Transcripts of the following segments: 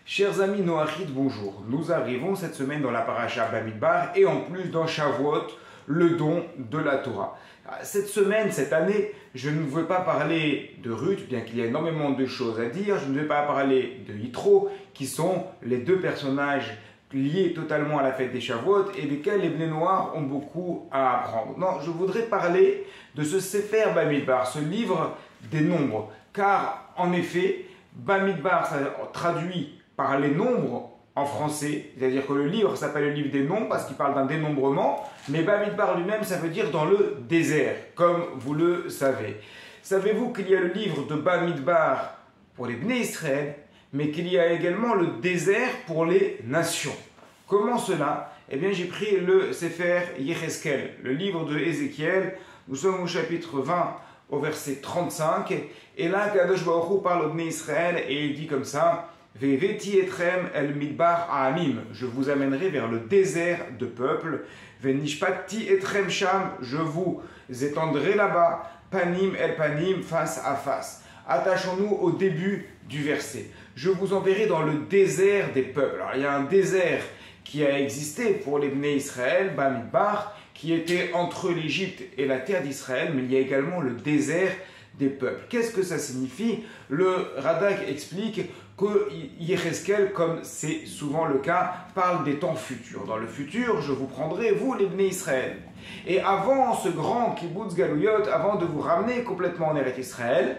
Chers amis Noachid, bonjour. Nous arrivons cette semaine dans la paracha Bamidbar et en plus dans Shavuot, le don de la Torah. Cette semaine, cette année, je ne veux pas parler de Ruth, bien qu'il y ait énormément de choses à dire. Je ne vais pas parler de Yitro, qui sont les deux personnages liés totalement à la fête des Shavuot et desquels les Bnei Noach ont beaucoup à apprendre. Non, je voudrais parler de ce Sefer Bamidbar, ce livre des nombres. Car, en effet, Bamidbar, ça traduit par les nombres en français, c'est-à-dire que le livre s'appelle le livre des nombres parce qu'il parle d'un dénombrement, mais Bamidbar lui-même, ça veut dire dans le désert, comme vous le savez. Savez-vous qu'il y a le livre de Bamidbar pour les Bnei Israël, mais qu'il y a également le désert pour les nations? Comment cela? Eh bien, j'ai pris le Sefer Yecheskel, le livre de Ézéchiel. Nous sommes au chapitre 20, au verset 35, et là, Kadosh Baruch Hu parle aux Bnei Israël et il dit comme ça: Veveti etrem el midbar ha'amim, je vous amènerai vers le désert de peuple. Venishpati etrem sham, je vous étendrai là-bas. Panim el panim, face à face. Attachons-nous au début du verset. Je vous enverrai dans le désert des peuples. Alors, il y a un désert qui a existé pour les Bnei Israël, Bamidbar, qui était entre l'Égypte et la terre d'Israël, mais il y a également le désert des peuples. Qu'est-ce que ça signifie? Le Radak explique que Yecheskel, comme c'est souvent le cas, parle des temps futurs. Dans le futur, je vous prendrai, vous les Bnei Israël. Et avant ce grand kibbutz galouyot, avant de vous ramener complètement en Eretz Israël,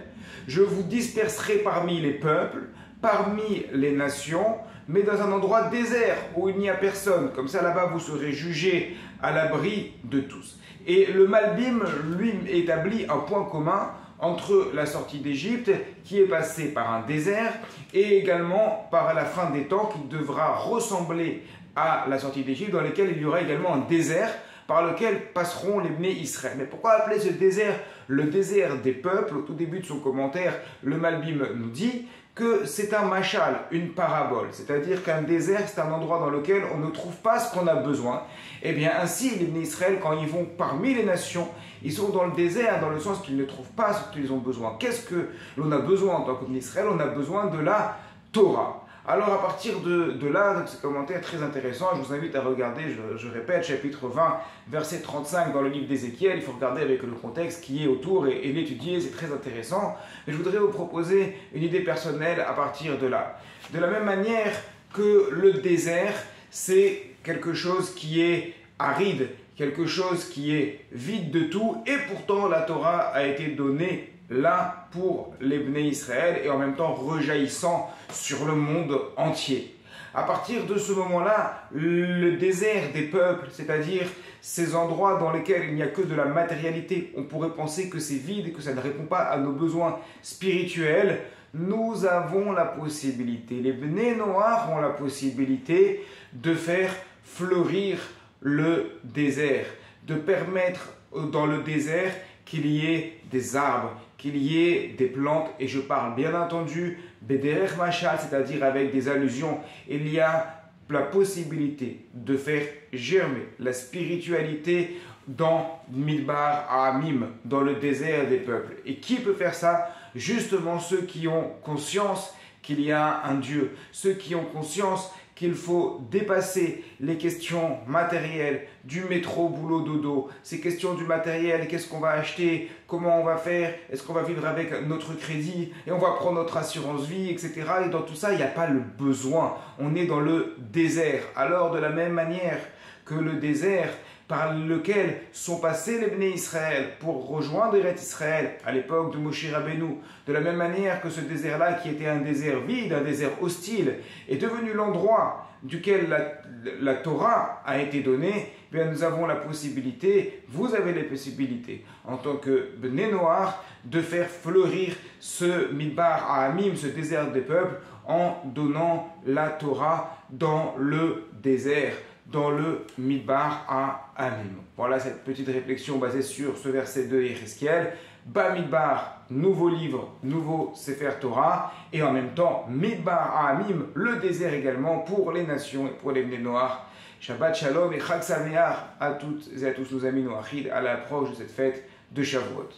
je vous disperserai parmi les peuples, parmi les nations, mais dans un endroit désert où il n'y a personne. Comme ça, là-bas, vous serez jugés à l'abri de tous. Et le Malbim, lui, établit un point commun entre la sortie d'Égypte, qui est passée par un désert, et également par la fin des temps, qui devra ressembler à la sortie d'Égypte, dans lequel il y aura également un désert, par lequel passeront les Bnei Israël. Mais pourquoi appeler ce désert le désert des peuples? Au tout début de son commentaire, le Malbim nous dit que c'est un machal, une parabole, c'est-à-dire qu'un désert, c'est un endroit dans lequel on ne trouve pas ce qu'on a besoin. Et bien ainsi, les Bnei Israël, quand ils vont parmi les nations, ils sont dans le désert, dans le sens qu'ils ne trouvent pas ce qu'ils ont besoin. Qu'est-ce que l'on a besoin en tant que Bnei Israël? On a besoin de la Torah. Alors à partir de là, donc, ce commentaire très intéressant, je vous invite à regarder, je répète, chapitre 20, verset 35 dans le livre d'Ézéchiel. Il faut regarder avec le contexte qui est autour et l'étudier, c'est très intéressant. Mais je voudrais vous proposer une idée personnelle à partir de là. De la même manière que le désert, c'est quelque chose qui est aride, quelque chose qui est vide de tout, et pourtant la Torah a été donnée là pour les Bnei Israël et en même temps rejaillissant sur le monde entier. À partir de ce moment-là, le désert des peuples, c'est-à-dire ces endroits dans lesquels il n'y a que de la matérialité, on pourrait penser que c'est vide et que ça ne répond pas à nos besoins spirituels. Nous avons la possibilité, les Bnei Noach ont la possibilité de faire fleurir le désert, de permettre dans le désert qu'il y ait des arbres, qu'il y ait des plantes, et je parle bien entendu Bederech Machal, c'est-à-dire avec des allusions. Il y a la possibilité de faire germer la spiritualité dans Midbar Ha'amim, dans le désert des peuples. Et qui peut faire ça? Justement ceux qui ont conscience qu'il y a un Dieu, ceux qui ont conscience qu'il faut dépasser les questions matérielles du métro, boulot, dodo, ces questions du matériel, qu'est-ce qu'on va acheter, comment on va faire, est-ce qu'on va vivre avec notre crédit, et on va prendre notre assurance vie, etc. Et dans tout ça, il n'y a pas le besoin, on est dans le désert. Alors de la même manière que le désert par lequel sont passés les Bnei Israël pour rejoindre Eretz Israël à l'époque de Moshe Rabbeinu, de la même manière que ce désert-là, qui était un désert vide, un désert hostile, est devenu l'endroit duquel la Torah a été donnée, eh bien nous avons la possibilité, vous avez les possibilités, en tant que Bnei Noach, de faire fleurir ce Midbar Ha'amim, ce désert des peuples, en donnant la Torah dans le désert, dans le Midbar Ha'amim. Voilà cette petite réflexion basée sur ce verset de Yecheskel. Bamidbar, nouveau livre, nouveau Sefer Torah, et en même temps Midbar Ha'amim, le désert également pour les nations et pour les Bnei Noach. Shabbat Shalom et Chag Sameach à toutes et à tous nos amis Noachid à l'approche de cette fête de Shavuot.